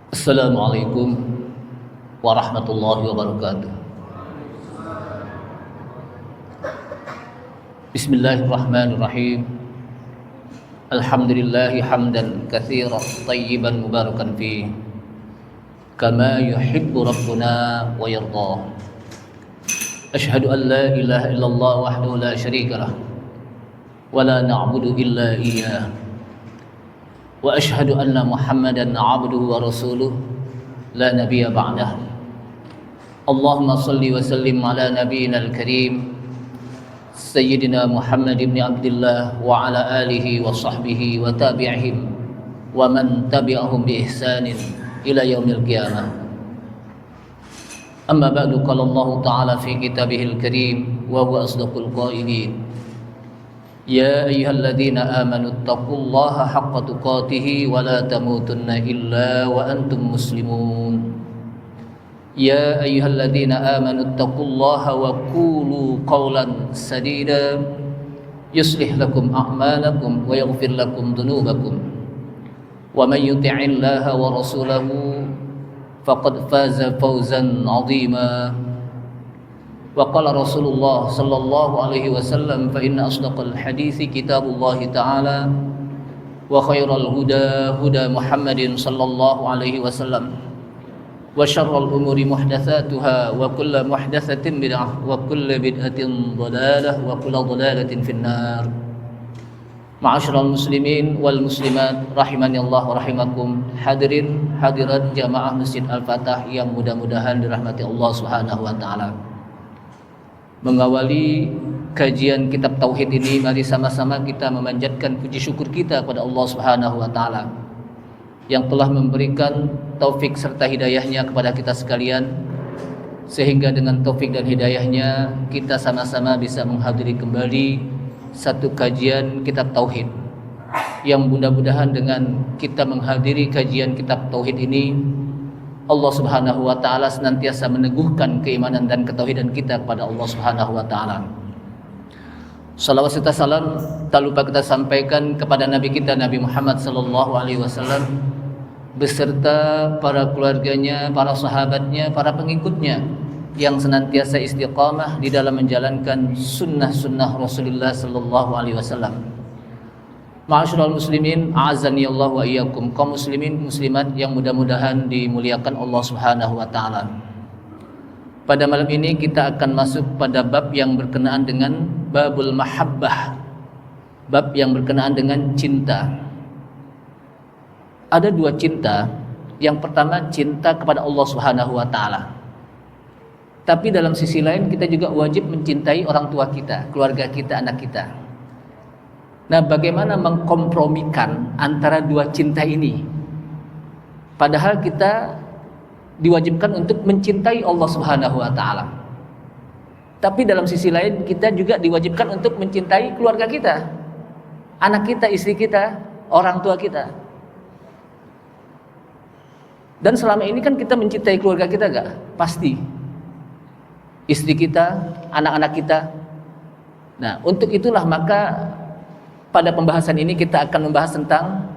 Assalamualaikum warahmatullahi wabarakatuh. Bismillahirrahmanirrahim. Alhamdulillahi hamdan katsiran tayyiban mubarakan fi kama yuhibbu rabbuna wa yarda. Asyhadu an la ilaha illallah wahdahu la syarika lah wa la na'budu illa iyyah. Wa asyhadu anna Muhammadan 'abduhu wa rasuluh la nabiyya ba'dah. Allahumma salli wa sallim ala nabiyyina al-karim Sayyidina Muhammad ibn Abdullah wa ala alihi wa sahbihi wa tabi'ihim wa man tabi'ahum bi ihsanin ila yaumil qiyamah. Amma ba'du, qala Allah ta'ala fi kitabihil karim wa huwa asdaqul qailin. Ya ayyuhalladzina amanu taqullaha haqqa tuqatih wa la tamutunna illa wa antum muslimun. Ya ayyuhalladzina amanu taqullaha wa qulu qawlan sadida yuslih lakum a'malakum wa yaghfir lakum dhunubakum. Wa man yuti'illaha wa rasulahu faqad faza fawzan 'azima. Wa qala Rasulullah sallallahu alaihi wasallam fa inna asdaqal hadithi kitabullah ta'ala wa khairal huda huda Muhammadin sallallahu alaihi wasallam wa syarrul umuri muhdatsatuha wa kullu muhdatsatin bid'ah wa kullu bid'atin dhalalah wa kullu dhalalatin finnar. Ma'asyiral muslimin wal muslimat rahimani Allah wa rahimakum. Hadirin hadirat jamaah Masjid Al-Fatah yang mudah-mudahan dirahmati Allah Subhanahu wa taala. Mengawali kajian kitab tauhid ini, mari sama-sama kita memanjatkan puji syukur kita kepada Allah Subhanahu wa taala yang telah memberikan taufik serta hidayahnya kepada kita sekalian, sehingga dengan taufik dan hidayahnya kita sama-sama bisa menghadiri kembali satu kajian kitab tauhid yang mudah-mudahan dengan kita menghadiri kajian kitab tauhid ini Allah Subhanahu wa taala senantiasa meneguhkan keimanan dan ketauhidan kita kepada Allah Subhanahu wa taala. Salawat serta salam tak lupa kita sampaikan kepada Nabi kita Nabi Muhammad sallallahu alaihi wasallam beserta para keluarganya, para sahabatnya, para pengikutnya yang senantiasa istiqamah di dalam menjalankan sunnah-sunnah Rasulullah sallallahu alaihi wasallam. Ma'asyiral muslimin, a'azzani Allah wa iyyakum, kaum muslimin muslimat yang mudah-mudahan dimuliakan Allah Subhanahu wa taala. Pada malam ini kita akan masuk pada bab yang berkenaan dengan babul mahabbah. Bab yang berkenaan dengan cinta. Ada dua cinta. Yang pertama cinta kepada Allah Subhanahu wa taala. Tapi dalam sisi lain kita juga wajib mencintai orang tua kita, keluarga kita, anak kita. Nah, bagaimana mengkompromikan antara dua cinta ini? Padahal kita diwajibkan untuk mencintai Allah Subhanahu wa taala. Tapi dalam sisi lain kita juga diwajibkan untuk mencintai keluarga kita, anak kita, istri kita, orang tua kita. Dan selama ini kan kita mencintai keluarga kita enggak? Pasti. Istri kita, anak-anak kita. Nah, untuk itulah maka pada pembahasan ini kita akan membahas tentang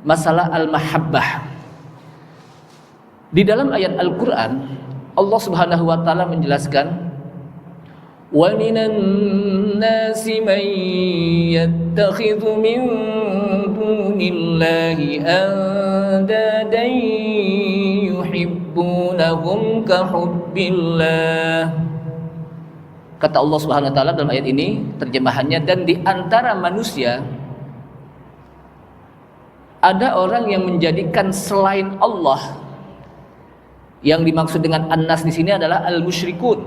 masalah al-mahabbah. Di dalam ayat Al-Quran Allah Subhanahu wa ta'ala menjelaskan, wa minan nasi man yattakhidhu min dunillahi andadan yuhibbunahum ka hubbillah. Kata Allah Subhanahu wa taala dalam ayat ini, terjemahannya, dan di antara manusia ada orang yang menjadikan selain Allah. Yang dimaksud dengan an-nas di sini adalah al-musyrikun.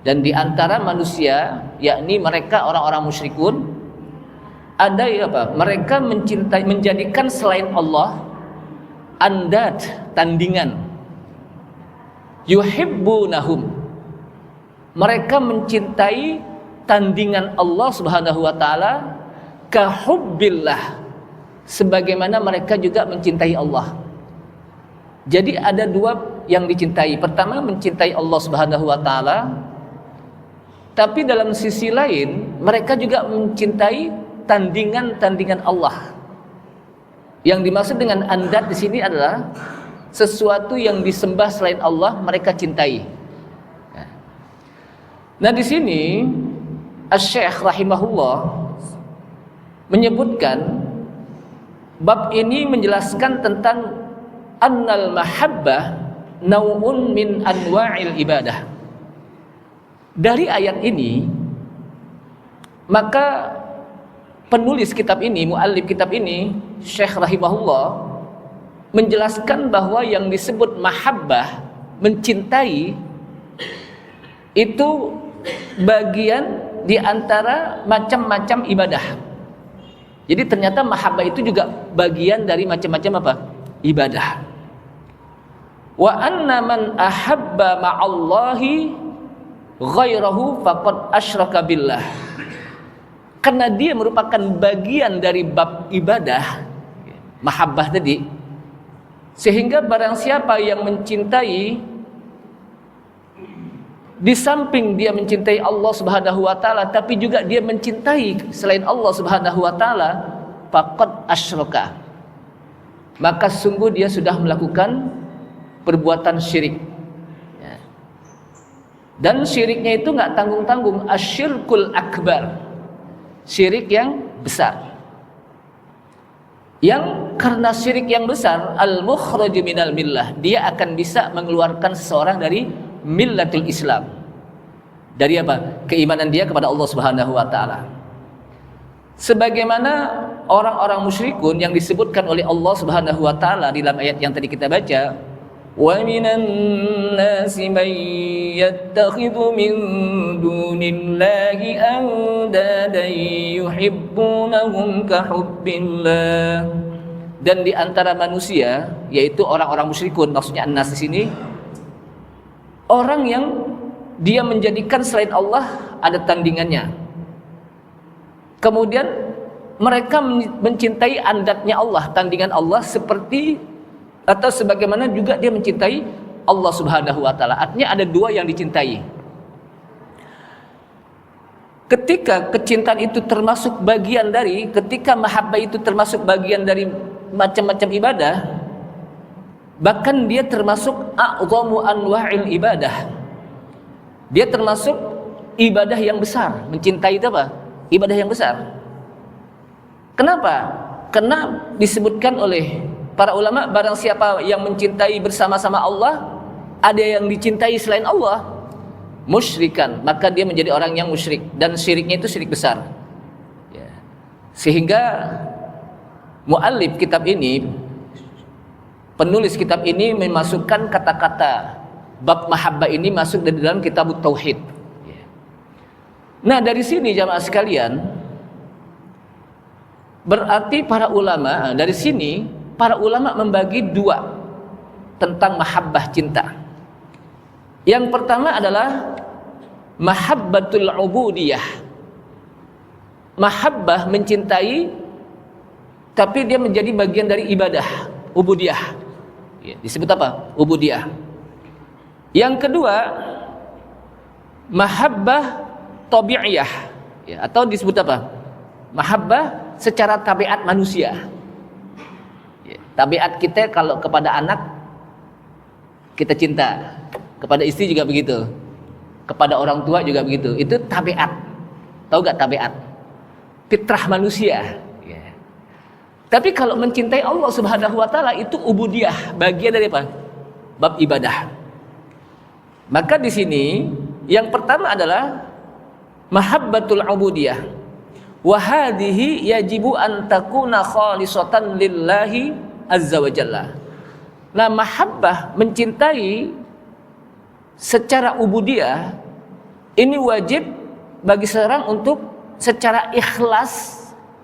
Dan di antara manusia, yakni mereka orang-orang musyrikun, ada apa? Mereka menjadikan selain Allah andad, tandingan. Yuhibbunahum. Mereka mencintai tandingan Allah Subhanahu wa taala ka hubbillah, sebagaimana mereka juga mencintai Allah. Jadi ada dua yang dicintai. Pertama mencintai Allah Subhanahu wa taala, tapi dalam sisi lain mereka juga mencintai tandingan-tandingan Allah. Yang dimaksud dengan andat di sini adalah sesuatu yang disembah selain Allah mereka cintai. Nah, di sini Asy-Syaikh rahimahullah menyebutkan bab ini menjelaskan tentang annal mahabbah nau'un min anwa'il ibadah. Dari ayat ini maka penulis kitab ini, muallif kitab ini, Syekh rahimahullah menjelaskan bahwa yang disebut mahabbah, mencintai, itu bagian di antara macam-macam ibadah. Jadi ternyata mahabbah itu juga bagian dari macam-macam apa? Ibadah. Wa anna man ahabba ma'allahi ghairahu faqad asyraka billah. Karena dia merupakan bagian dari bab ibadah, mahabbah tadi, sehingga barang siapa yang mencintai, di samping dia mencintai Allah Subhanahu wa taala, tapi juga dia mencintai selain Allah Subhanahu wa taala, faqad asyraka. Maka sungguh dia sudah melakukan perbuatan syirik. Dan syiriknya itu enggak tanggung-tanggung, asyirkul akbar. Syirik yang besar. Yang karena syirik yang besar, al-mukhraju minal millah, dia akan bisa mengeluarkan seseorang dari millatul Islam. Dari apa? Keimanan dia kepada Allah Subhanahu wa taala. Sebagaimana orang-orang musyrikun yang disebutkan oleh Allah Subhanahu wa taala dalam ayat yang tadi kita baca, wa minan nasi man yattakhidhu min dunillahi andadan yuhibbunahum ka hubbillah. Dan di antara manusia, yaitu orang-orang musyrikun, maksudnya an-nas di sini, orang yang dia menjadikan selain Allah ada tandingannya. Kemudian mereka mencintai andatnya Allah, tandingan Allah, seperti atau sebagaimana juga dia mencintai Allah Subhanahu wa taala. Artinya ada dua yang dicintai. Ketika kecintaan itu termasuk bagian dari, ketika mahabbah itu termasuk bagian dari macam-macam ibadah, bahkan dia termasuk a'dhamu anwa'il ibadah. Dia termasuk ibadah yang besar. Mencintai itu apa? Ibadah yang besar. Kenapa? Karena disebutkan oleh para ulama, barang siapa yang mencintai bersama-sama Allah, ada yang dicintai selain Allah, musyrikan, maka dia menjadi orang yang musyrik, dan syiriknya itu syirik besar. Sehingga muallif kitab ini, penulis kitab ini memasukkan kata-kata bab mahabbah ini masuk dari dalam kitab tauhid. Nah, dari sini jamaah sekalian, berarti para ulama, dari sini para ulama membagi dua tentang mahabbah cinta. Yang pertama adalah mahabbatul ubudiyah. Mahabbah mencintai tapi dia menjadi bagian dari ibadah, ubudiyah. Disebut apa? Ubudiyah. Yang kedua, mahabbah tabi'iyah, atau disebut apa? Mahabbah secara tabiat manusia. Tabiat kita kalau kepada anak kita cinta, kepada istri juga begitu, kepada orang tua juga begitu. Itu tabiat. Tahu gak tabiat? Fitrah manusia. Tapi kalau mencintai Allah Subhanahu wa taala itu ubudiyah, bagian dari apa? Bab ibadah. Maka di sini yang pertama adalah mahabbatul ubudiyah. Wa hadhihi yajibu an takuna khalisatan lillahi azza wa jalla. Nah, mahabbah mencintai secara ubudiyah ini wajib bagi seorang untuk secara ikhlas,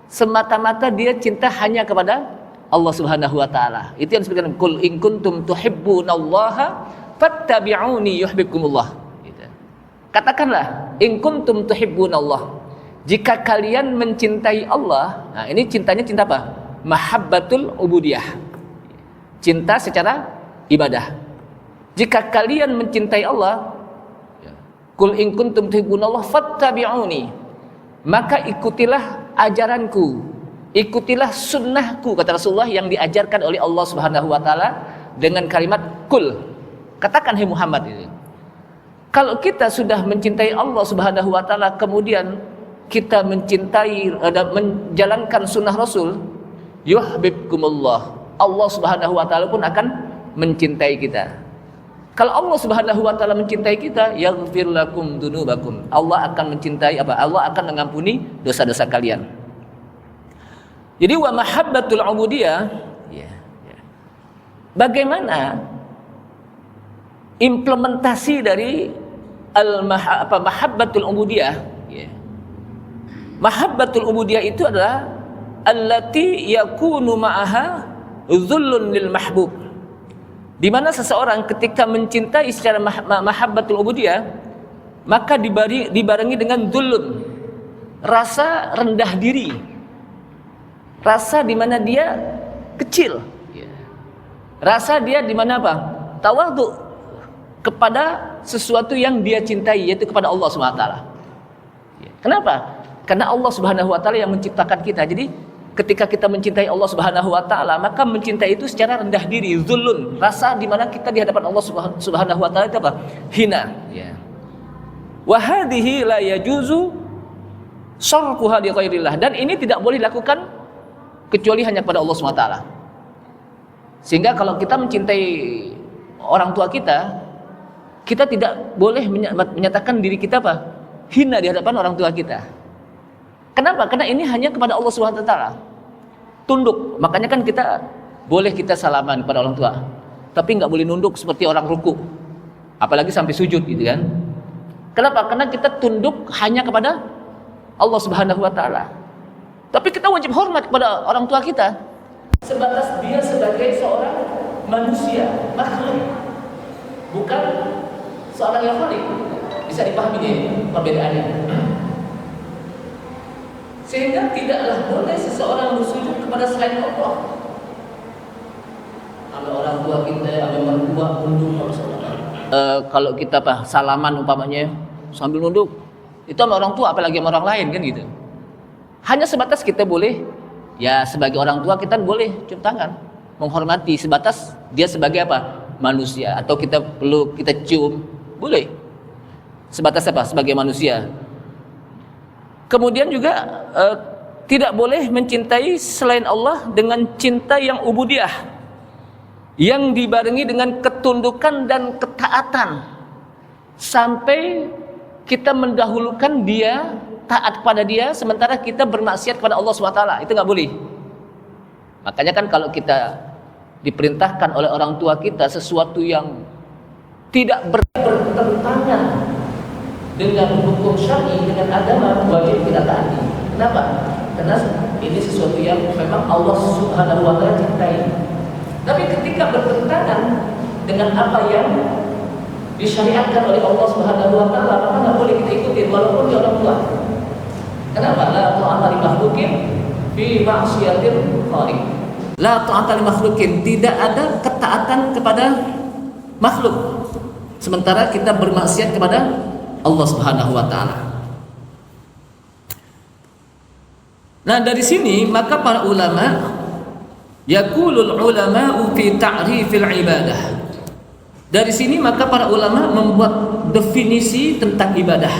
semata-mata dia cinta hanya kepada Allah Subhanahu wa taala. Itu yang disebutkan, qul in kuntum tuhibbunallaha fattabi'uni yuhibbukumullah. Gitu. Katakanlah, in kuntum tuhibbunallah. Jika kalian mencintai Allah, nah ini cintanya cinta apa? Mahabbatul ubudiyah. Cinta secara ibadah. Jika kalian mencintai Allah, qul in kuntum tuhibbunallah fattabi'uni. Maka ikutilah ajaranku, ikutilah sunnahku, kata Rasulullah, yang diajarkan oleh Allah Subhanahu wa taala dengan kalimat kul. Katakan hai Muhammad itu. Kalau kita sudah mencintai Allah Subhanahu wa taala, kemudian kita mencintai dan menjalankan sunnah Rasul, yuhibbukumullah. Allah Subhanahu wa taala pun akan mencintai kita. Kalau Allah Subhanahu wa taala mencintai kita, yaghfir lakum dzunubakum. Allah akan mencintai apa? Allah akan mengampuni dosa-dosa kalian. Jadi wa mahabbatul ubudiyah, bagaimana implementasi dari mahabbatul ubudiyah? Mahabbatul ubudiyah itu adalah allati yakunu ma'aha dhullun lil mahbub. Di mana seseorang ketika mencintai secara mahabbatul ubudiyah, maka dibarengi dengan dhullun, rasa rendah diri, rasa di mana dia kecil, rasa dia di mana apa? Tawadhu kepada sesuatu yang dia cintai, yaitu kepada Allah Subhanahu wa taala. Kenapa? Karena Allah Subhanahu wa taala yang menciptakan kita. Jadi ketika kita mencintai Allah Subhanahu wa taala, maka mencintai itu secara rendah diri, zulun, rasa di mana kita di hadapan Allah Subhanahu wa taala itu apa? Hina. Wa hadhihi la yajuzu sarfuha li ghairillah. Dan ini tidak boleh dilakukan kecuali hanya kepada Allah Subhanahu wa taala. Sehingga kalau kita mencintai orang tua kita, kita tidak boleh menyatakan diri kita apa? Hina di hadapan orang tua kita. Kenapa? Karena ini hanya kepada Allah Subhanahu wa taala. Tunduk. Makanya kan kita boleh kita salaman kepada orang tua, tapi nggak boleh nunduk seperti orang ruku. Apalagi sampai sujud gitu kan. Kenapa? Karena kita tunduk hanya kepada Allah Subhanahu wa taala. Tapi kita wajib hormat kepada orang tua kita sebatas dia sebagai seorang manusia, makhluk. Bukan seorang yang khalik. Bisa dipahami deh perbedaannya. Sehingga tidaklah boleh seseorang bersujud kepada selain Allah. Sama orang tua kita, sama mertua, nunduk kalau kita salaman umpamanya sambil nunduk, itu sama orang tua, apalagi sama orang lain kan gitu. Hanya sebatas kita boleh, ya sebagai orang tua kita boleh cium tangan, menghormati sebatas dia sebagai apa? Manusia, atau kita peluk, kita cium, boleh. Sebatas apa? Sebagai manusia. Kemudian juga tidak boleh mencintai selain Allah dengan cinta yang ubudiyah, yang dibarengi dengan ketundukan dan ketaatan, sampai kita mendahulukan dia, taat kepada dia, sementara kita bermaksiat kepada Allah SWT. Itu nggak boleh. Makanya kan kalau kita diperintahkan oleh orang tua kita sesuatu yang tidak bertentangan dengan hukum syar'i, dengan agama, wajib kita taati. Kenapa? Karena ini sesuatu yang memang Allah Subhanahu wa taala cintai. Tapi ketika bertentangan dengan apa yang disyariatkan oleh Allah Subhanahu wa taala, maka enggak boleh kita ikuti walaupun dia orang tua. Kenapa? La ta'ata li makhluqin fi ma'siyatil khaliq. La ta'ata li makhluqin, tidak ada ketaatan kepada makhluk sementara kita bermaksiat kepada Allah Subhanahu wa taala. Nah, dari sini maka para ulama, yaqulul ulama'u fi ta'rifil ibadah. Dari sini maka para ulama membuat definisi tentang ibadah.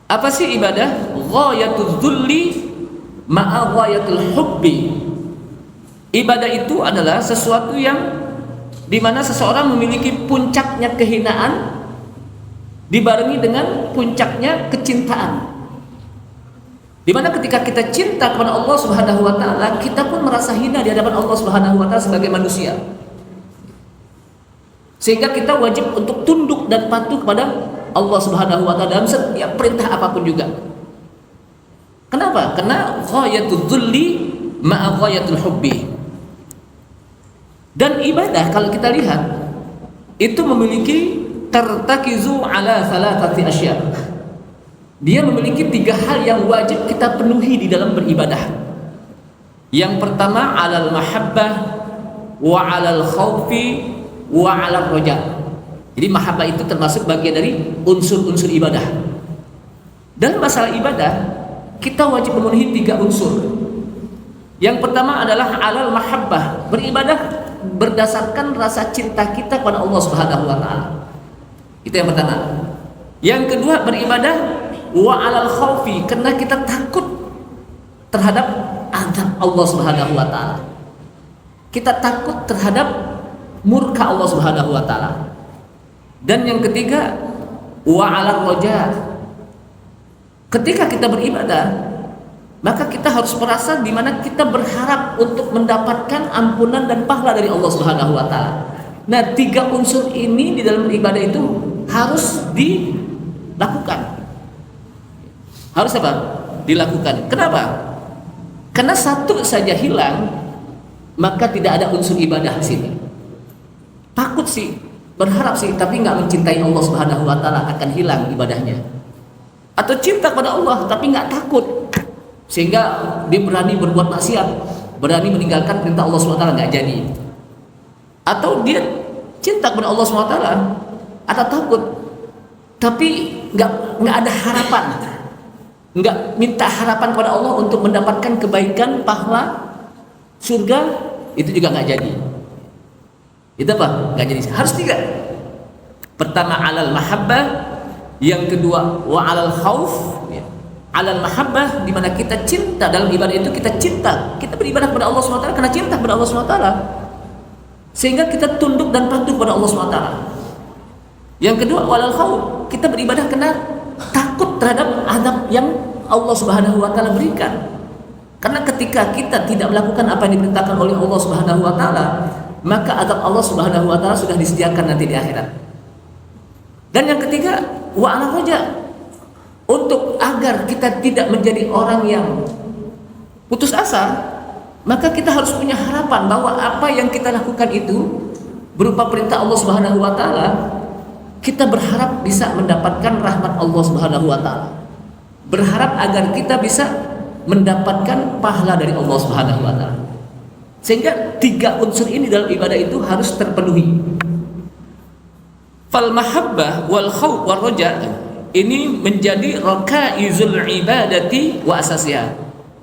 Apa sih ibadah? Ghayatul dzulli ma'a ghayatul hubbi. Ibadah itu adalah sesuatu yang di mana seseorang memiliki puncaknya kehinaan dibarengi dengan puncaknya kecintaan. Di mana ketika kita cinta kepada Allah Subhanahu wa taala, kita pun merasa hina di hadapan Allah Subhanahu wa taala sebagai manusia. Sehingga kita wajib untuk tunduk dan patuh kepada Allah Subhanahu wa taala dalam setiap perintah apapun juga. Kenapa? Karena ghayatul dzulli ma'a ghayatul hubbi. Dan ibadah kalau kita lihat itu memiliki tartakizu ala thalathati asya. Dia memiliki 3 hal yang wajib kita penuhi di dalam beribadah. Yang pertama alal mahabbah wa alal khaufi wa alal roja. Jadi mahabbah itu termasuk bagian dari unsur-unsur ibadah. Dalam masalah ibadah kita wajib memenuhi 3 unsur. Yang pertama adalah alal mahabbah, beribadah berdasarkan rasa cinta kita kepada Allah Subhanahu wa taala. Itu yang pertama. Yang kedua, beribadah wa alal khaufi, karena kita takut terhadap azab Allah Subhanahu wa taala. Kita takut terhadap murka Allah Subhanahu wa taala. Dan yang ketiga, wa alal roja, ketika kita beribadah maka kita harus merasa di mana kita berharap untuk mendapatkan ampunan dan pahala dari Allah Subhanahu wa taala. Nah, 3 unsur ini di dalam ibadah itu harus dilakukan. Harus apa? Dilakukan. Kenapa? Karena satu saja hilang, maka tidak ada unsur ibadah di sini. Takut sih, berharap sih, tapi nggak mencintai Allah Subhanahu wa taala, akan hilang ibadahnya. Atau cinta kepada Allah tapi nggak takut, sehingga dia berani berbuat maksiat, berani meninggalkan perintah Allah SWT, nggak jadi. Atau dia cinta kepada Allah SWT atau takut, tapi nggak ada harapan, nggak minta harapan kepada Allah untuk mendapatkan kebaikan, pahala, surga, itu juga nggak jadi. Itu apa? Nggak jadi. Harus 3. Pertama alal mahabbah, yang kedua wa alal khauf. Alal mahabbah, di mana kita cinta dalam ibadah itu, kita cinta, kita beribadah kepada Allah SWT karena cinta kepada Allah SWT, sehingga kita tunduk dan patuh kepada Allah SWT. Yang kedua walal khauf, kita beribadah karena takut terhadap azab yang Allah Subhanahu wa taala berikan. Karena ketika kita tidak melakukan apa yang diperintahkan oleh Allah Subhanahu wa taala, maka azab Allah Subhanahu wa taala sudah disediakan nanti di akhirat. Dan yang ketiga wa alal roja, untuk agar kita tidak menjadi orang yang putus asa, maka kita harus punya harapan bahwa apa yang kita lakukan itu berupa perintah Allah Subhanahu wa taala, kita berharap bisa mendapatkan rahmat Allah Subhanahu wa taala. Berharap agar kita bisa mendapatkan pahala dari Allah Subhanahu wa taala. Sehingga 3 unsur ini dalam ibadah itu harus terpenuhi. Fal mahabbah wal khauf wal roja, ini menjadi rakaizul ibadati wa asasiha.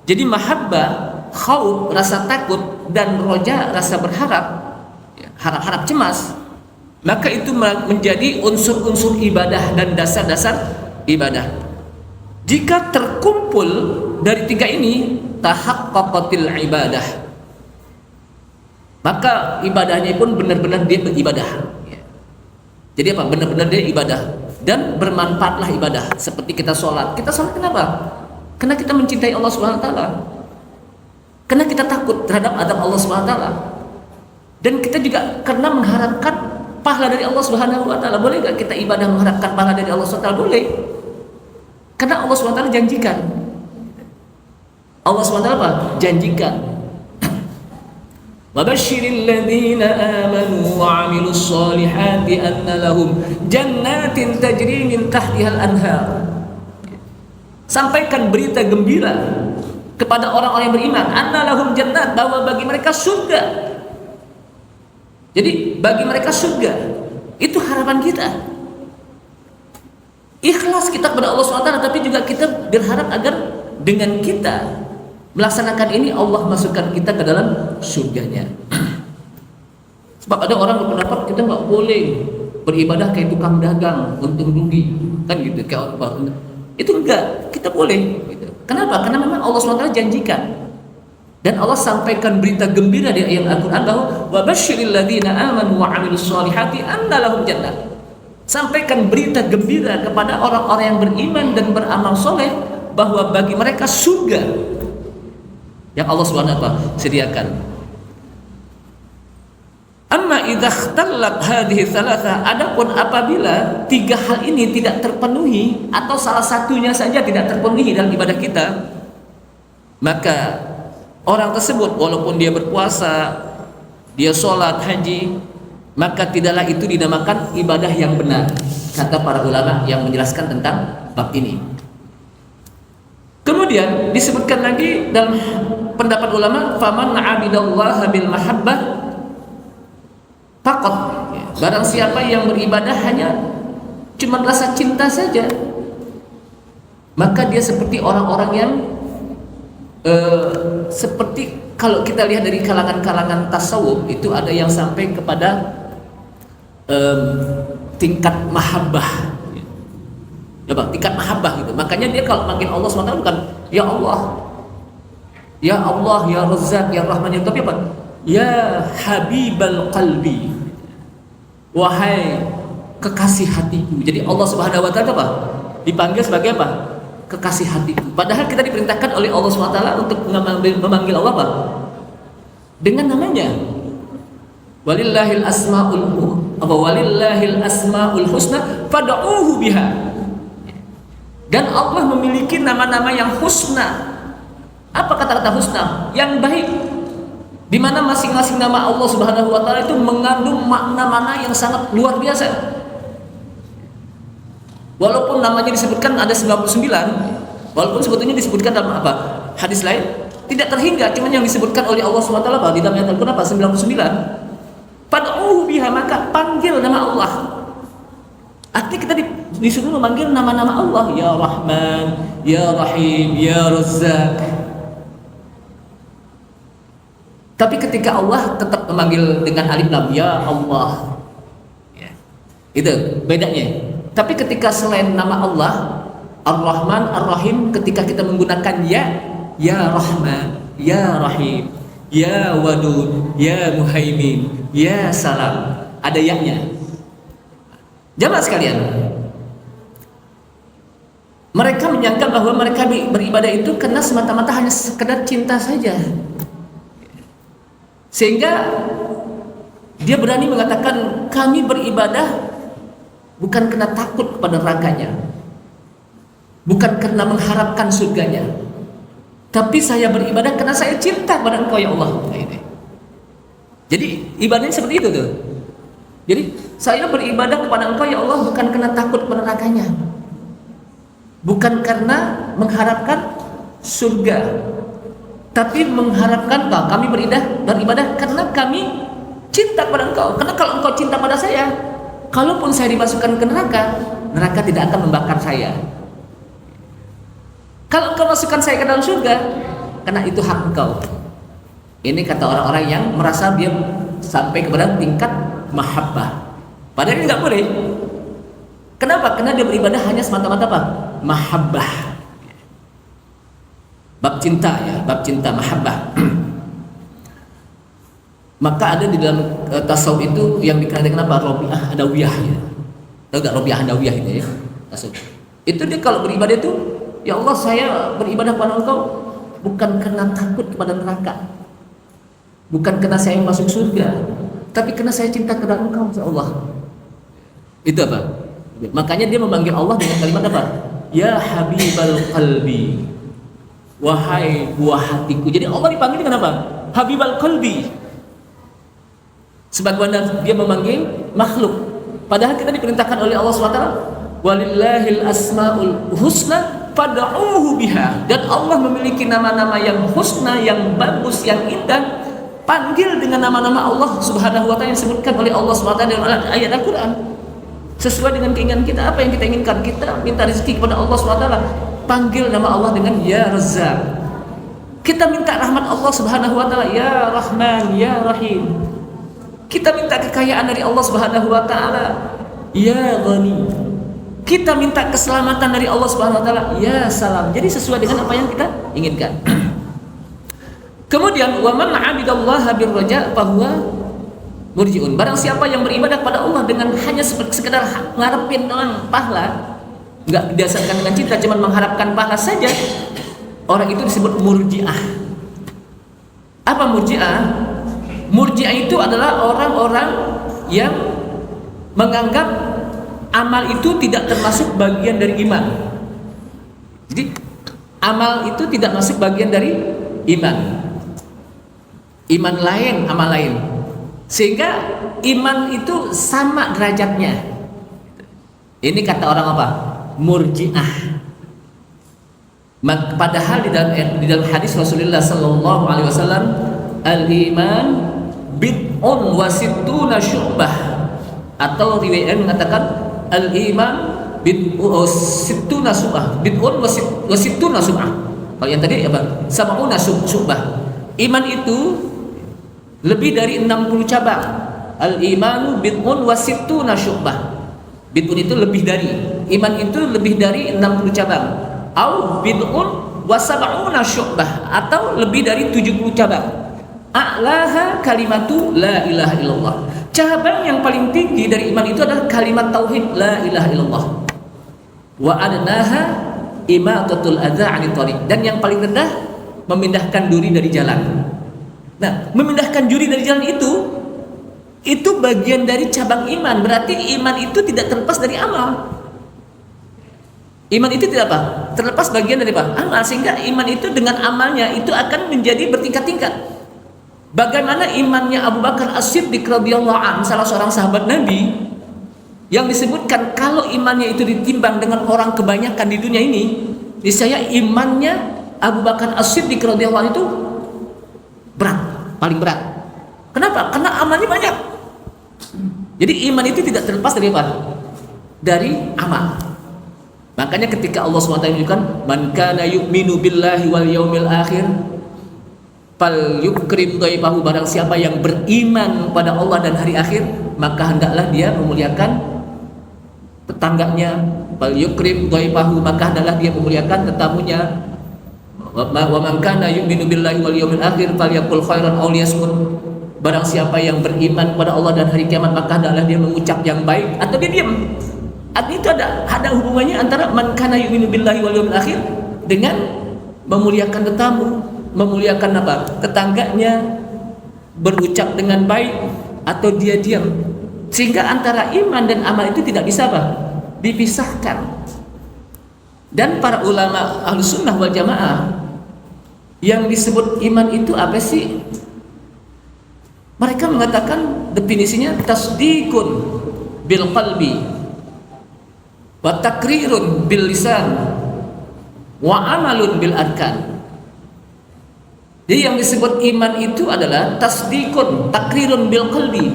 Jadi mahabbah, khauf, rasa takut, dan roja, rasa berharap, harap-harap cemas, maka itu menjadi unsur-unsur ibadah dan dasar-dasar ibadah. Jika terkumpul dari 3 ini, tahaqqaqatil ibadah, maka ibadahnya pun benar-benar dia beribadah. Jadi apa? Benar-benar dia ibadah dan bermanfaatlah ibadah. Seperti kita sholat. Kita sholat kenapa? Karena kita mencintai Allah Subhanahu wa taala. Karena kita takut terhadap azab Allah Subhanahu wa taala. Dan kita juga karena mengharapkan pahala dari Allah Subhanahu wa taala. Boleh enggak kita ibadah mengharapkan pahala dari Allah Subhanahu wa taala? Boleh. Karena Allah Subhanahu wa taala janjikan. Allah Subhanahu wa taala apa? Janjikan. Wabashshiril ladzina amanu wa 'amilus solihati anna lahum jannatin tajri min tahtihal anhar. Sampaikan berita gembira kepada orang-orang yang beriman, anna lahum jannat, bahwa bagi mereka surga. Jadi bagi mereka surga, itu harapan kita. Ikhlas kita kepada Allah SWT, tapi juga kita berharap agar dengan kita melaksanakan ini Allah masukkan kita ke dalam surganya. Sebab ada orang berpendapat kita nggak boleh beribadah kayak tukang dagang untung rugi, kan gitu, kayak apa? Itu enggak, kita boleh. Gitu. Kenapa? Karena memang Allah SWT janjikan, dan Allah sampaikan berita gembira di ayat Al-Quran bahwa wabashshiril ladzina amanu wa 'amilus solihati anna lahum jannah. Sampaikan berita gembira kepada orang-orang yang beriman dan beramal soleh bahwa bagi mereka surga yang Allah Subhanahu wa taala sediakan. Amma idza ikhtallat hadhihi thalatha, adapun apabila 3 hal ini tidak terpenuhi atau salah satunya saja tidak terpenuhi dalam ibadah kita, maka orang tersebut walaupun dia berpuasa, dia sholat, haji, maka tidaklah itu dinamakan ibadah yang benar, kata para ulama yang menjelaskan tentang bab ini. Kemudian disebutkan lagi dalam pendapat ulama, faman 'abidallaha bil mahabbah faqat, barang siapa yang beribadah hanya cuma rasa cinta saja, maka dia seperti orang-orang yang seperti kalau kita lihat dari kalangan-kalangan tasawuf itu ada yang sampai kepada tingkat mahabbah. Ya Bang, tingkat mahabbah gitu. Makanya dia kalau manggil Allah SWT bukan ya Allah, ya Allah, ya Razzaq, ya Rahman, ya tapi apa? Ya Habibal Qalbi, wahai kekasih hatiku. Jadi Allah Subhanahu wa taala apa? Dipanggil sebagai apa? Kekasih hatiku. Padahal kita diperintahkan oleh Allah SWT untuk memanggil Allah apa? Dengan namanya. Walillahil asmaul husna fad'uuhu biha. Dan Allah memiliki nama-nama yang husna. Apa kata-kata husna? Yang baik. Di mana masing-masing nama Allah Subhanahu wa taala itu mengandung makna-makna yang sangat luar biasa. Walaupun namanya disebutkan ada 99, walaupun sebetulnya disebutkan dalam apa? Hadis lain tidak terhingga, cuman yang disebutkan oleh Allah SWT di dalam ayat Al-Qur'an apa? 99. Fad'uuhu biha, maka panggil nama Allah. Artinya kita disuruh memanggil nama-nama Allah, ya Rahman, ya Rahim, ya Razzaq. Tapi ketika Allah tetap memanggil dengan alif lam, ya Allah. Ya. Itu bedanya. Tapi ketika selain nama Allah, Ar-Rahman, Ar-Rahim, ketika kita menggunakan ya Rahman, ya Rahim, ya Wadud, ya Muhaimin, ya Salam, ada ya-nya. Jamaah sekalian, mereka menyangka bahwa mereka beribadah itu karena semata-mata hanya sekedar cinta saja, sehingga dia berani mengatakan kami beribadah bukan karena takut kepada nerakanya, bukan karena mengharapkan surganya, tapi saya beribadah karena saya cinta kepada Engkau ya Allah. Jadi ibadahnya seperti itu tuh. Jadi saya beribadah kepada Engkau ya Allah bukan karena takut kepada nerakanya, bukan karena mengharapkan surga, tapi mengharapkan kami beribadah karena kami cinta kepada Engkau. Karena kalau Engkau cinta pada saya, kalaupun saya dimasukkan ke neraka, neraka tidak akan membakar saya. Kalau Engkau masukkan saya ke dalam surga, karena itu hak Engkau. Ini kata orang-orang yang merasa dia sampai kepada tingkat mahabbah. Padahal ini nggak boleh. Kenapa? Karena dia beribadah hanya semata-mata apa? Mahabbah. Bab cinta ya, bab cinta mahabbah. Maka ada di dalam tasawuf itu yang dikenal dengan apa? Robiah Adawiyah ya. Tahu gak Robiah Adawiyah itu ya? Tasawuf. Itu dia kalau beribadah itu, ya Allah saya beribadah kepada Engkau bukan karena takut kepada neraka, bukan karena saya masuk surga, tapi karena saya cinta kepada Engkau ya Allah. Itu apa? Makanya dia memanggil Allah dengan kalimat apa? Ya Habibal Qalbi, wahai buah hatiku. Jadi Allah dipanggil dengan apa? Habibal Qalbi. Sebagaimana dia memanggil makhluk. Padahal kita diperintahkan oleh Allah SWT, walillahil asmaul husna fad'uuhu biha. Dan Allah memiliki nama-nama yang husna, yang bagus, yang indah. Panggil dengan nama-nama Allah Subhanahu wa taala yang disebutkan oleh Allah SWT dalam ayat Al-Qur'an. Sesuai dengan keinginan kita, apa yang kita inginkan. Kita minta rezeki kepada Allah SWT, panggil nama Allah dengan ya Razzaq. Kita minta rahmat Allah Subhanahu wa taala, ya Rahman, ya Rahim. Kita minta kekayaan dari Allah Subhanahu wa taala, ya Ghani. Kita minta keselamatan dari Allah Subhanahu wa taala, ya Salam. Jadi sesuai dengan apa yang kita inginkan. Kemudian wa man 'abidallaha birraja fahuwa murji'un. Barang siapa yang beribadah kepada Allah dengan hanya sekedar ngarepin doang pahala, enggak didasarkan dengan cinta, cuma mengharapkan pahala saja, orang itu disebut murji'ah. Apa murji'ah? Murji'ah itu adalah orang-orang yang menganggap amal itu tidak termasuk bagian dari iman. Jadi amal itu tidak masuk bagian dari iman. Iman lain, amal lain. Sehingga iman itu sama derajatnya. Ini kata orang apa? Murji'ah. Padahal di dalam hadis Rasulullah sallallahu alaihi wasallam, al-iman bid'un wa sittuna syu'bah, atau riwayat mengatakan al-iman bid'un sittuna syu'bah, bid'un wa sittuna syu'bah. Kalau yang tadi apa? Sab'una syu'bah. Iman itu lebih dari 60 cabang. Al-imanu bid'un wa sittuna syu'bah. Bid'un itu lebih dari, iman itu lebih dari 60 cabang. Au bid'un wa sab'una syu'bah, atau lebih dari 70 cabang. A'laha kalimatu la ilaha illallah. Cabang yang paling tinggi dari iman itu adalah kalimat tauhid la ilaha illallah. Wa adnaha imatatul adza 'anit thariq. Dan yang paling rendah memindahkan duri dari jalan. Nah, memindahkan duri dari jalan itu bagian dari cabang iman. Berarti iman itu tidak terlepas dari amal. Iman itu tidak apa? Terlepas bagian dari apa? Amal. Sehingga iman itu dengan amalnya itu akan menjadi bertingkat-tingkat. Bagaimana imannya Abu Bakar As-Siddiq radhiyallahu anhu, salah seorang sahabat Nabi, yang disebutkan kalau imannya itu ditimbang dengan orang kebanyakan di dunia ini, niscaya imannya Abu Bakar As-Siddiq radhiyallahu anhu itu berat, paling berat. Kenapa? Karena amalnya banyak. Jadi iman itu tidak terlepas dari apa? Dari amal. Makanya ketika Allah SWT menunjukkan man kana yu'minu billahi wal yaumil akhir fal yukrim dhaifahu, barang siapa yang beriman pada Allah dan hari akhir, maka hendaklah dia memuliakan tetangganya. Fal yukrim dhaifahu, maka hendaklah dia memuliakan tetamunya. Wa man kana yu'minu billahi wal yaumil akhir falyaqul khairan aw liyasmut, barang siapa yang beriman pada Allah dan hari kiamat, maka hendaklah dia mengucap yang baik atau dia diam. Artinya itu ada hubungannya antara man kana yu'minu billahi wal yaumil akhir dengan memuliakan tetamu, memuliakan apa? Tetangganya, berucap dengan baik atau dia diam. Sehingga antara iman dan amal itu tidak bisa apa? Dipisahkan. Dan para ulama Ahlus Sunnah wal Jamaah yang disebut iman itu apa sih? Mereka mengatakan definisinya tasdiqun bil qalbi wa takrirun bil lisan wa amalun bil arkan. Jadi yang disebut iman itu adalah tasdiqun, takrirun bil qalbi.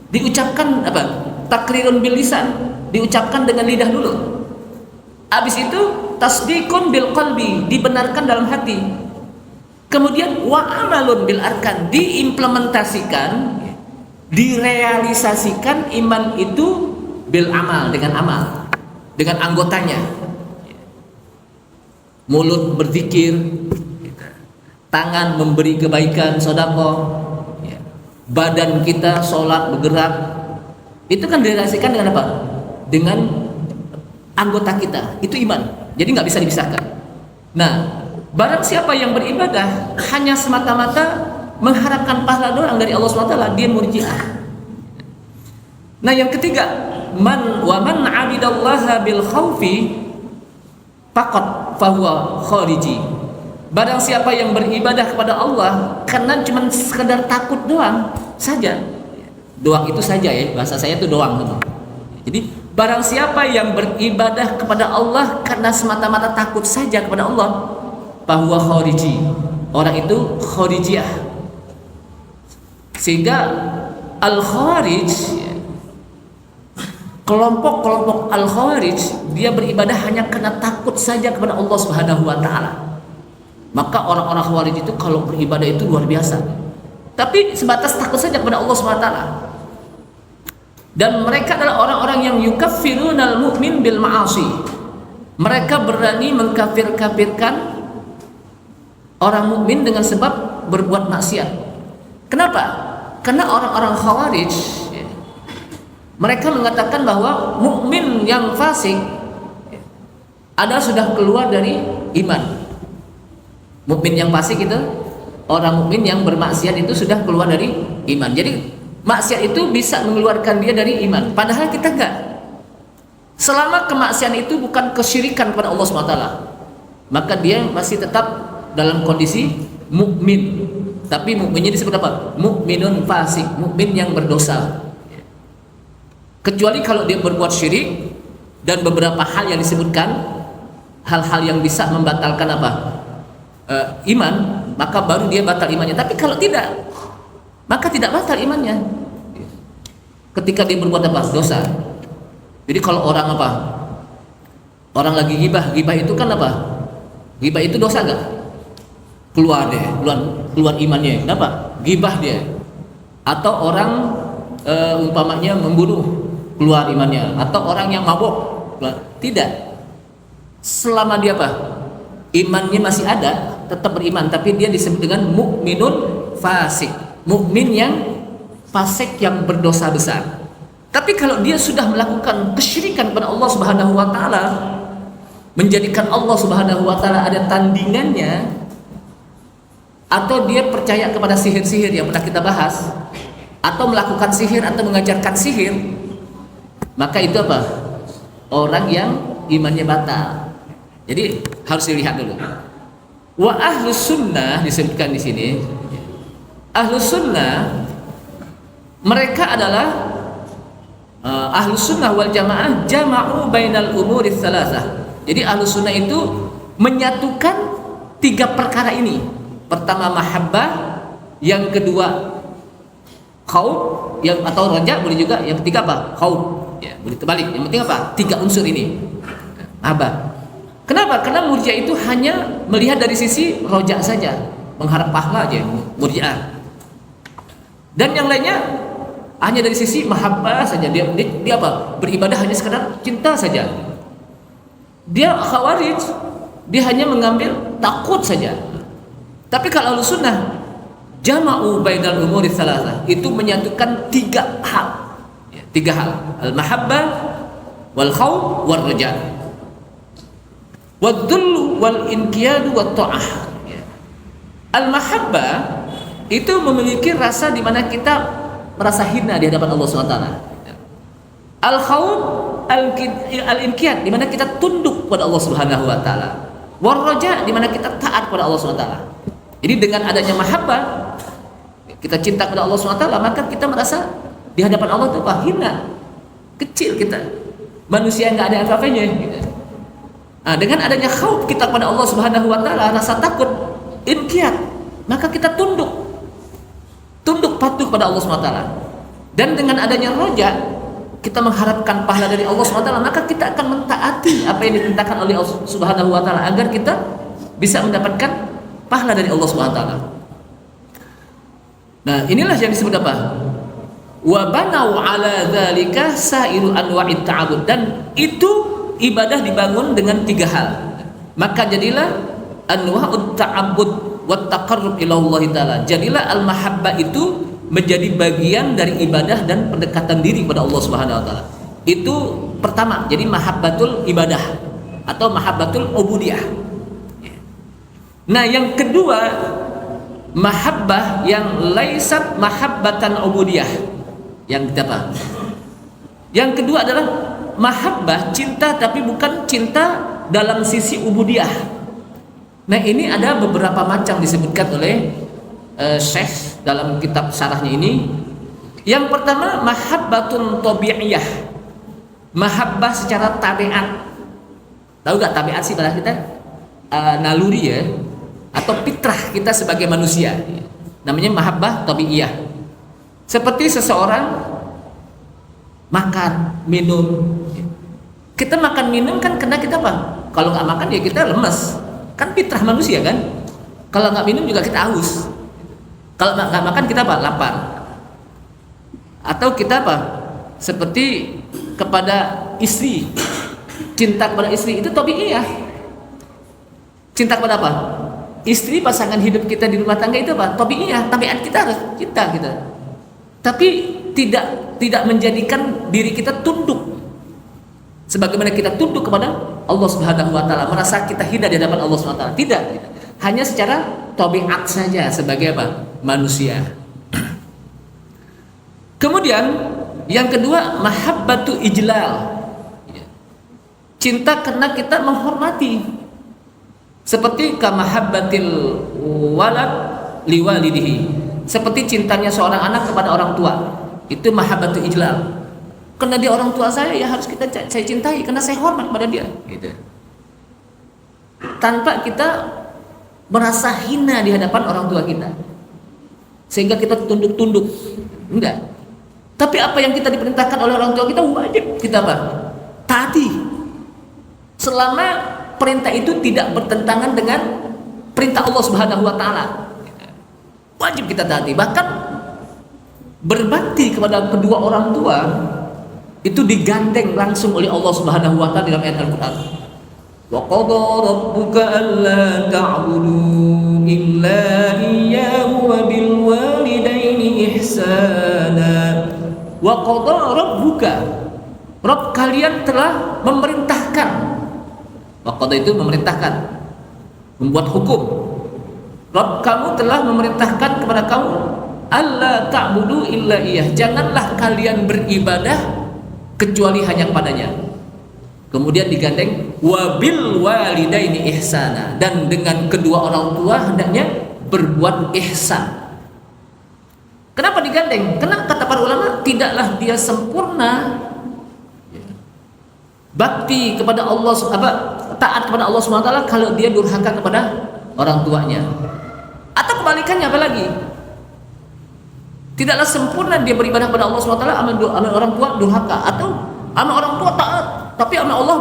Diucapkan apa? Takrirun bil lisan, diucapkan dengan lidah dulu. Habis itu tasdiqun bil qalbi, dibenarkan dalam hati. Kemudian wa amalun bil arkan, diimplementasikan, direalisasikan iman itu bil amal, dengan amal, dengan anggotanya. Mulut berzikir, tangan memberi kebaikan, sedekah, badan kita sholat bergerak, itu kan direalisasikan dengan apa? Dengan anggota kita, itu iman. Jadi nggak bisa dipisahkan. Nah, barang siapa yang beribadah hanya semata-mata mengharapkan pahala doang dari Allah SWT, dia murji'ah. Nah, yang ketiga, man 'abidallaha bil khaufi faqat fahuwa khariji. Barang siapa yang beribadah kepada Allah karena cuma sekedar takut doang saja. Doang itu saja ya, bahasa saya itu doang. Jadi barang siapa yang beribadah kepada Allah karena semata-mata takut saja kepada Allah, bahwa khariji, orang itu kharijiyah. Sehingga al-kharij, kelompok-kelompok al-kharij, dia beribadah hanya karena takut saja kepada Allah Subhanahu wa taala. Maka orang-orang khawarij itu kalau beribadah itu luar biasa, tapi sebatas takut saja kepada Allah Subhanahu wa taala. Dan mereka adalah orang-orang yang yukaffirunal mu'min bil ma'asi. Mereka berani mengkafir-kafirkan orang mukmin dengan sebab berbuat maksiat. Kenapa? Karena orang-orang khawarij, mereka mengatakan bahwa mukmin yang fasik ada sudah keluar dari iman. Mukmin yang fasik itu, orang mukmin yang bermaksiat itu sudah keluar dari iman. Jadi maksiat itu bisa mengeluarkan dia dari iman. Padahal kita enggak. Selama kemaksiatan itu bukan kesyirikan kepada Allah SWT, maka dia masih tetap dalam kondisi mukmin. Tapi mukminnya disebut apa? Mukminun fasik, mukmin yang berdosa. Kecuali kalau dia berbuat syirik dan beberapa hal yang disebutkan, hal-hal yang bisa membatalkan apa? Iman, maka baru dia batal imannya. Tapi kalau tidak, maka tidak batal imannya. Ketika dia berbuat apa? Dosa. Jadi kalau orang apa? Orang lagi ghibah, ghibah itu kan apa? Ghibah itu dosa enggak? keluar dia, keluar imannya. Kenapa? Gibah dia. Atau orang umpamanya membunuh, keluar imannya. Atau orang yang mabuk, keluar. Tidak. Selama dia apa? Imannya masih ada, tetap beriman, tapi dia disebut dengan mukminun fasik. Mukmin yang fasik, yang berdosa besar. Tapi kalau dia sudah melakukan kesyirikan kepada Allah Subhanahu wa taala, menjadikan Allah Subhanahu wa taala ada tandingannya, atau dia percaya kepada sihir-sihir yang pernah kita bahas, atau melakukan sihir atau mengajarkan sihir, maka itu apa? Orang yang imannya batal. Jadi harus dilihat dulu. Wa ahlus sunnah disebutkan di sini. Ahlus sunnah mereka adalah ahlus sunnah wal jamaah jama'u bainal umuri tsalasah. Jadi ahlus sunnah itu menyatukan tiga perkara ini. Pertama mahabbah, yang kedua khauf, yang atau raja boleh juga, yang ketiga apa? Khauf. Ya, boleh terbalik. Yang penting apa? Tiga unsur ini. Mahabbah. Kenapa? Karena Murji'ah itu hanya melihat dari sisi roja saja, mengharap pahala aja, Murji'ah. Dan yang lainnya hanya dari sisi mahabbah saja. Dia apa? Beribadah hanya sekadar cinta saja. Dia Khawarij, dia hanya mengambil takut saja. Tapi kalau Ahlus Sunnah jama'u bainal umuri tsalasah, itu menyatukan tiga hal. Tiga hal, al-mahabbah wal khauf wal raja. Wad-dhullu wal inqiyadu wat ta'ah. Al-mahabbah itu memiliki rasa di mana kita merasa hina di hadapan Allah SWT. Al-khawf, al-inqiyad, di mana kita tunduk kepada Allah Subhanahu wa taala. War raja, di mana kita taat kepada Allah SWT. Jadi dengan adanya mahabbah, kita cinta kepada Allah SWT, maka kita merasa di hadapan Allah itu hina, kecil kita, manusia yang nggak ada apa-apanya gitu. Nah, dengan adanya khauf kita kepada Allah Subhanahu wa taala, rasa takut, inqiyad, maka kita tunduk patuh pada Allah Subhanahu wa taala. Dan dengan adanya roja, kita mengharapkan pahala dari Allah Subhanahu wa taala, maka kita akan mentaati apa yang diperintahkan oleh Allah Subhanahu wa taala agar kita bisa mendapatkan pahala dari Allah Subhanahu wa taala. Nah, inilah yang disebut apa? Wa banau ala dzalika sairu anwa'it ta'abbud, dan itu ibadah dibangun dengan tiga hal. Maka jadilah anwa'ut ta'abbud wat taqarrub ila Allah taala. Jadilah al-mahabbah itu menjadi bagian dari ibadah dan pendekatan diri kepada Allah Subhanahu wa taala. Itu pertama, jadi mahabbatul ibadah atau mahabbatul ubudiyah. Nah, yang kedua, mahabbah yang laisat mahabbatan ubudiyah. Yang apa? Yang kedua adalah mahabbah, cinta tapi bukan cinta dalam sisi ubudiyah. Nah, ini ada beberapa macam disebutkan oleh Syekh dalam kitab syarahnya ini. Yang pertama, mahabbatun tabi'iyah, mahabbah secara tabiat. Tahu gak tabiat sih pada kita? Naluri ya, atau fitrah kita sebagai manusia. Namanya mahabbah tabi'iyah. Seperti seseorang makan, minum. Kita makan minum kan karena kita apa? Kalau nggak makan ya kita lemes. Kan fitrah manusia kan? Kalau nggak minum juga kita haus. Kalau nggak makan kita apa? Lapar. Atau kita apa? Seperti kepada istri, cinta kepada istri itu tabi'iyah. Cinta kepada apa? Istri, pasangan hidup kita di rumah tangga itu apa? Tabi'iyah, tabiat kita harus cinta kita. Tapi tidak menjadikan diri kita tunduk sebagaimana kita tunduk kepada Allah Subhanahu wa taala, merasa kita hina di hadapan Allah Subhanahu wa taala. Tidak. Hanya secara tabiat saja sebagai apa? Manusia. Kemudian yang kedua, mahabbatu ijlal. Cinta karena kita menghormati. Seperti kamahabbatil walad liwalidihi. Seperti cintanya seorang anak kepada orang tua. Itu mahabbatu ijlal. Karena dia orang tua saya, ya harus saya cintai karena saya hormat pada dia, gitu. Tanpa kita merasa hina di hadapan orang tua kita, sehingga kita tunduk-tunduk, enggak. Tapi apa yang kita diperintahkan oleh orang tua kita wajib kita apa? Taati. Selama perintah itu tidak bertentangan dengan perintah Allah Subhanahu wa taala. Wajib kita taati. Bahkan berbakti kepada kedua orang tua itu digandeng langsung oleh Allah Subhanahu wa taala dalam ayat Al-Qur'an. Wa qada rabbuka alla ta'budu illa iyyahu wa bil walidaini ihsana. Wa qada rabbuka, Rabb kalian telah memerintahkan. Wa qada itu memerintahkan, membuat hukum. Rabb kamu telah memerintahkan kepada kamu alla ta'budu illa iyyah, janganlah kalian beribadah kecuali hanya kepadanya. Kemudian digandeng wabil walidaini ihsana, dan dengan kedua orang tua hendaknya berbuat ihsan. Kenapa digandeng? Karena kata para ulama, tidaklah dia sempurna bakti kepada Allah, taat kepada Allah SWT kalau dia durhaka kepada orang tuanya. Atau kebalikannya, apa lagi? Tidaklah sempurna dia beribadah kepada Allah SWT amal orang tua durhaka, atau amal orang tua taat tapi amal Allah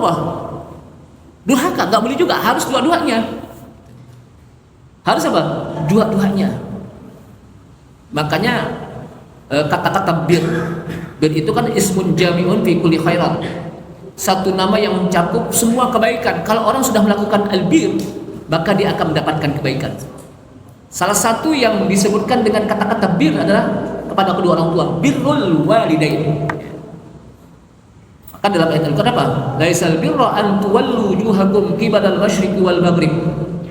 durhaka. Gak boleh juga, harus dua-duanya. Harus apa? Dua-duanya. Makanya kata-kata bir itu kan ismun jami'un fi kulli khairat, satu nama yang mencakup semua kebaikan. Kalau orang sudah melakukan albir, maka dia akan mendapatkan kebaikan. Salah satu yang disebutkan dengan kata-kata bir adalah kepada kedua orang tua, birrul walidain. Maka dalam ayat Al-Qur'an apa? Laisal birra an tuwallu wujuhakum qibalal masyriqi wal maghrib,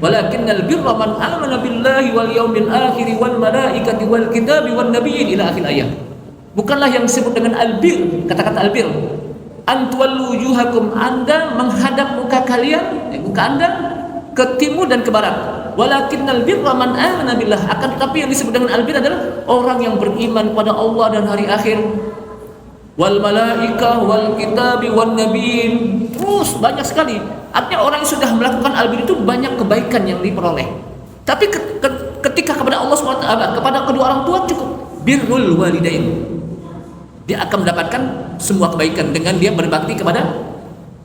walakinnal birra man amana billahi wal yaumil akhir wal malaikati wal kitabi wan nabiyyin ila akhir ayat. Bukanlah yang disebut dengan albir, kata-kata albir, an tuwallu wujuhakum, Anda menghadap muka kalian, muka Anda ke timur dan ke barat. Walakinnal birra man amana billah, akan tetapi yang disebut dengan albir adalah orang yang beriman pada Allah dan hari akhir, wal malaikah wal kitabi wan nabiyyin. Terus banyak sekali. Artinya orang yang sudah melakukan albir itu banyak kebaikan yang diperoleh. Tapi ketika kepada Allah SWT, kepada kedua orang tua cukup birrul walidain, dia akan mendapatkan semua kebaikan dengan dia berbakti kepada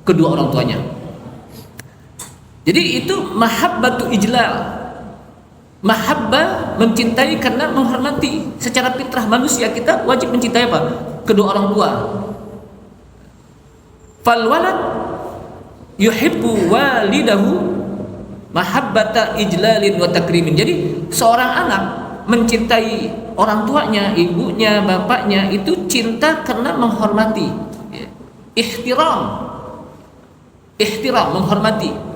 kedua orang tuanya. Jadi itu mahabbatu ijlal. Mahabbah, mencintai karena menghormati. Secara fitrah manusia kita wajib mencintai apa? Kedua orang tua. Fal walad yuhibbu walidahu mahabbata ijlalin wa takrimin. Jadi seorang anak mencintai orang tuanya, ibunya, bapaknya itu cinta karena menghormati. Ihtiram, menghormati.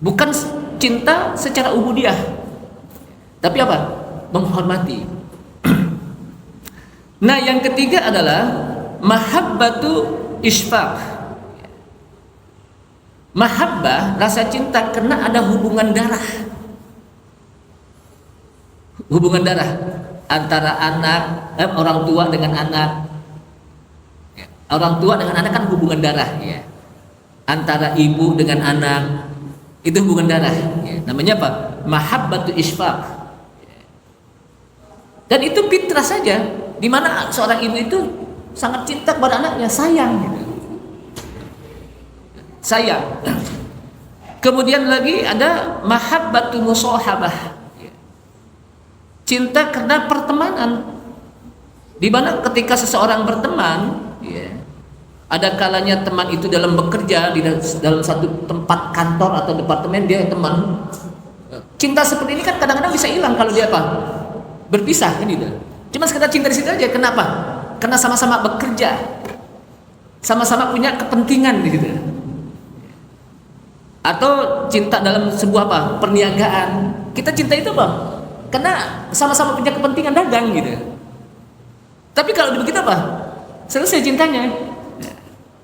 Bukan cinta secara ubudiyah, tapi apa? Menghormati. Nah, yang ketiga adalah mahabbatu isfaq. Mahabbah, rasa cinta karena ada hubungan darah. Hubungan darah antara anak, orang tua dengan anak. Orang tua dengan anak kan hubungan darah, ya. Antara ibu dengan anak, itu hubungan darah, ya. Namanya apa? Mahabbatu isfaq. Dan itu fitrah saja, di mana seorang ibu itu sangat cinta kepada anaknya, sayang, gitu. Sayang. Kemudian lagi ada mahabbatu musahabah, cinta karena pertemanan, di mana ketika seseorang berteman, ya, ada kalanya teman itu dalam bekerja di dalam satu tempat kantor atau departemen, dia teman. Cinta seperti ini kan kadang-kadang bisa hilang kalau dia apa? Berpisah kan gitu. Cuma sekedar cinta di situ aja. Kenapa? Karena sama-sama bekerja, sama-sama punya kepentingan gitu. Atau cinta dalam sebuah apa? Perniagaan. Kita cinta itu apa? Karena sama-sama punya kepentingan dagang gitu. Tapi kalau begitu apa? Selesai cintanya.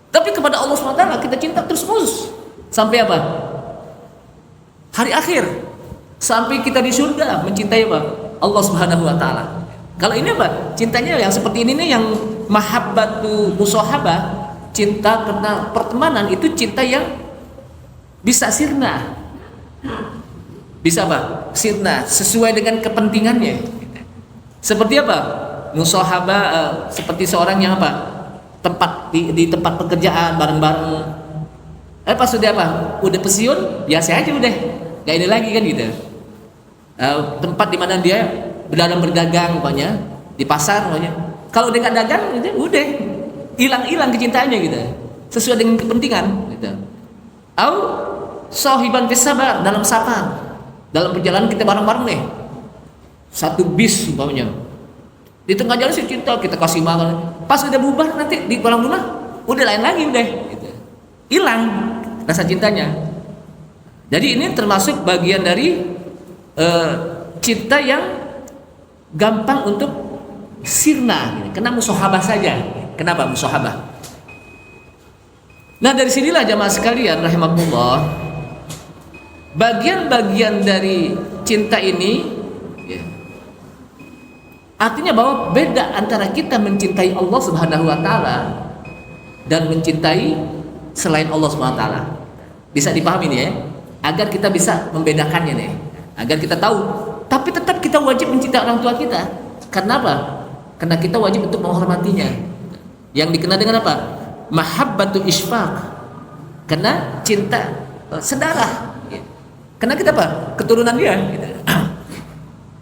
Tapi kepada Allah SWT kita cinta terus-menerus sampai apa? Hari akhir, sampai kita di surga mencintai apa? Allah Subhanahu wa taala. Kalau ini apa? Cintanya yang seperti ini nih, yang mahabbatu musahabah, cinta karena pertemanan, itu cinta yang bisa sirna. Bisa apa? Sirna, sesuai dengan kepentingannya. Seperti apa? Musahabah, seperti seorang yang apa? Tempat di tempat pekerjaan bareng-bareng. Pas sudah apa? Udah pensiun, biasa aja udah. Gak ini lagi kan gitu. Tempat di mana dia berdagang umpamanya, di pasar umpamanya. Kalau dia nggak dagang, gitu, udah hilang kecintaannya gitu. Sesuai dengan kepentingan gitu. Au sahiban fis sabar, dalam safar. Dalam perjalanan kita bareng-bareng nih. Satu bis umpamanya. Di tengah jalan sih cinta, kita kasih makan. Pas udah bubar nanti di dalam rumah udah lain lagi udah gitu. Hilang rasa cintanya. Jadi ini termasuk bagian dari cinta yang gampang untuk sirna, kena musahabah saja. Kenapa musahabah? Nah dari sinilah jamaah sekalian rahimakumullah, bagian-bagian dari cinta ini ya, artinya bahwa beda antara kita mencintai Allah Subhanahu wa taala dan mencintai selain Allah Subhanahu wa taala. Bisa dipahami nih ya, agar kita bisa membedakannya nih, agar kita tahu. Tapi tetap kita wajib mencintai orang tua kita. Kenapa? Karena kita wajib untuk menghormatinya. Yang dikenal dengan apa? Mahabbatu isfaq. Karena cinta sedarah. Karena kita apa? Keturunan dia.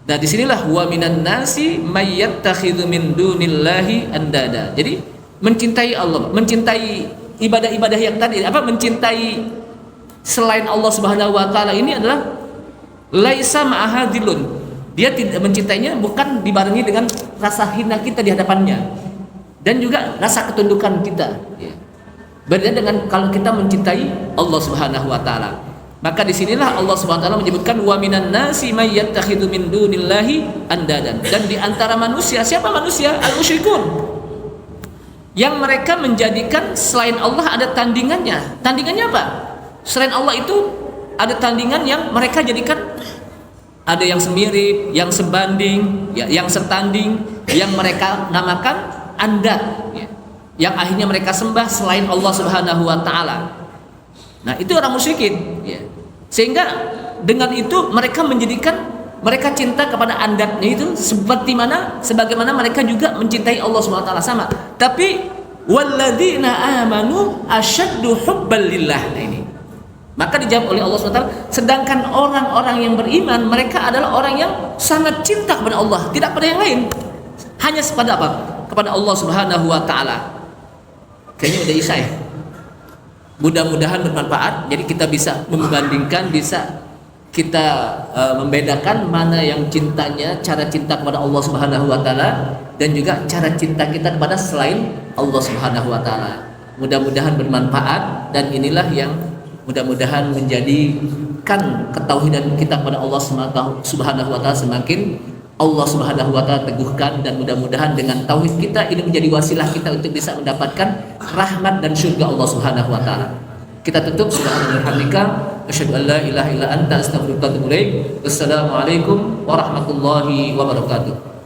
Nah disinilah wa minan nasi may yattakhidhu min dunillahi andada. Jadi mencintai Allah, mencintai ibadah-ibadah yang tadi, apa? Mencintai selain Allah Subhanahu wa taala ini adalah laisa ma'ahadilun. Dia tidak mencintainya bukan dibarengi dengan rasa hina kita di hadapannya dan juga rasa ketundukan kita. Berbeda dengan kalau kita mencintai Allah Subhanahu wa taala. Maka disinilah Allah Subhanahu wa taala menyebutkan wa minan nasi may yattakhidhu min dunillahi andadan. Dan di antara manusia, siapa manusia? Al-musyrikun. Yang mereka menjadikan selain Allah ada tandingannya. Tandingannya apa? Selain Allah itu ada tandingan yang mereka jadikan, ada yang semirip, yang sebanding, ya, yang setanding, yang mereka namakan andad, ya, yang akhirnya mereka sembah selain Allah Subhanahu wa taala. Nah, itu orang musyrikin, ya. Sehingga dengan itu mereka menjadikan, mereka cinta kepada andatnya itu sebagaimana mereka juga mencintai Allah Subhanahu wa taala, sama. Tapi walladzina amanu asyaddu hubban lillah. Nah, ini. Maka dijawab oleh Allah SWT, sedangkan orang-orang yang beriman, mereka adalah orang yang sangat cinta kepada Allah, tidak pada yang lain, hanya kepada apa? Kepada Allah Subhanahu wa taala. Kayaknya udah isya ya. Mudah-mudahan bermanfaat. Jadi kita bisa membandingkan, bisa kita membedakan mana yang cintanya, cara cinta kepada Allah Subhanahu wa taala dan juga cara cinta kita kepada selain Allah Subhanahu wa taala. Mudah-mudahan bermanfaat, dan inilah yang mudah-mudahan menjadikan ketauhidan kita kepada Allah Subhanahu wa taala semakin Allah Subhanahu wa taala teguhkan, dan mudah-mudahan dengan tauhid kita ini menjadi wasilah kita untuk bisa mendapatkan rahmat dan surga Allah Subhanahu wa taala. Kita tutup subhanallah, asyhadu an la ilaha illa anta astaghfiruka wa atubu ilaik. Wassalamualaikum warahmatullahi wabarakatuh.